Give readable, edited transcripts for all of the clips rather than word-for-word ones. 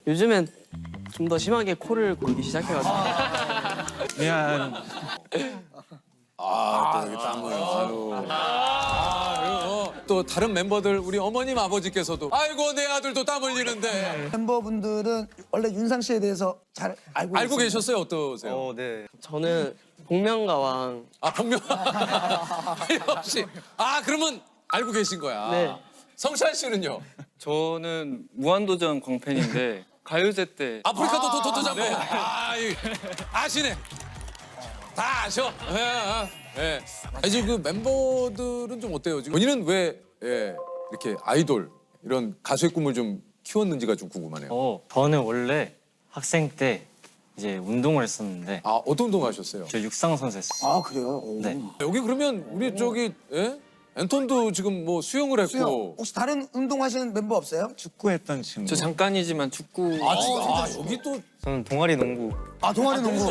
요즘엔 좀 더 심하게 코를 골기 시작해가지고. 미안. 또 여기 땀을. 그리고 또 다른 멤버들 우리 어머님 아버지께서도 아이고 내 아들도 땀 흘리는데 멤버분들은 원래 윤상 씨에 대해서 잘 알고 알고 있어요? 계셨어요? 어떠세요? 네. 저는 복면가왕. 아 본명 역시 그러면 알고 계신 거야. 네. 성찬 씨는요? 저는 무한도전 광팬인데 가요제 때 아프리카도 토토토 잡고 아시네. 다 아셔. 예. 이제 그 멤버들은 좀 어때요? 지금 본인은 왜 이렇게 아이돌 이런 가수의 꿈을 좀 키웠는지가 좀 궁금하네요. 저는 원래 학생 때 이제 운동을 했었는데 어떤 운동 하셨어요? 저 육상 선수 했어요. 그래요? 오. 네. 여기 그러면 우리 저기 앤톤도 지금 뭐 수영을 했고. 수영. 혹시 다른 운동 하시는 멤버 없어요? 축구했던 친구. 저 잠깐이지만 축구. 여기 또 저는 동아리 농구. 동아리 농구.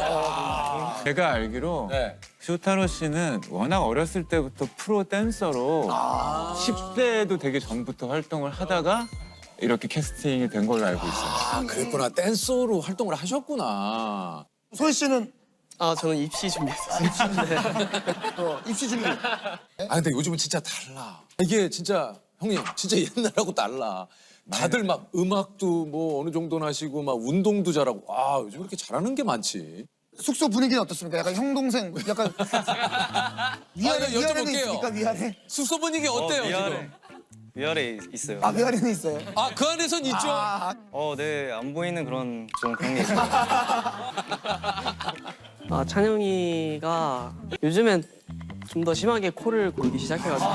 제가 알기로 네. 쇼타로 씨는 워낙 어렸을 때부터 프로 댄서로 10대도 되게 전부터 활동을 하다가 이렇게 캐스팅이 된 걸로 알고 있어요. 그랬구나. 댄서로 활동을 하셨구나. 소희 씨는 저는 입시 준비했었어요. 입시 준비. 근데 요즘은 진짜 달라. 이게 진짜 형님 진짜 옛날하고 달라. 다들 막 음악도 뭐 어느 정도는 하시고 막 운동도 잘하고 요즘 이렇게 잘하는 게 많지. 숙소 분위기는 어떻습니까? 약간 형 동생 약간 위아래는 여쭤볼게요. 있습니까? 위아래? 숙소 분위기 어때요 지금? 위아래 있어요. 위아래는 있어요. 그 안에선 있죠. 네, 안 보이는 그런 좀 그런 게 있어요. 찬영이가 요즘엔 좀 더 심하게 코를 골기 시작해가지고.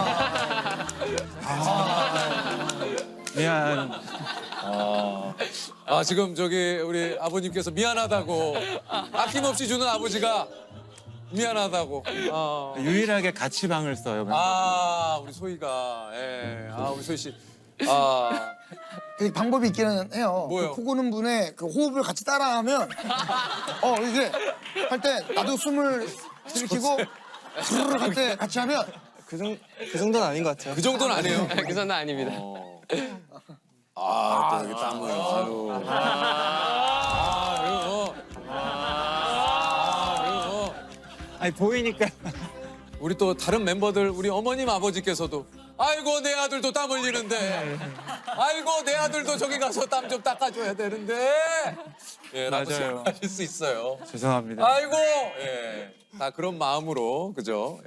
미안. 지금 저기 우리 아버님께서 미안하다고 아낌없이 주는 아버지가 미안하다고. 유일하게 같이 방을 써요. 우리 소희가 우리 소희 씨. 그 방법이 있기는 해요. 뭐요? 그 코 고는 분의 그 호흡을 같이 따라하면 이게 할 때 나도 숨을 들이키고 후루룩 할 때 같이 하면 그 정도는 아닌 것 같아요. 그 정도는 아니에요. 그 정도는 아닙니다. 또 여기 땀을. 그리고 보이니까. 우리 또 다른 멤버들 우리 어머님 아버지께서도 아이고 내 아들도 땀 흘리는데 아이고 내 아들도 저기 가서 땀 좀 닦아줘야 되는데 라고 맞아요. 생각하실 수 있어요. 죄송합니다. 아이고 다 그런 마음으로 그죠.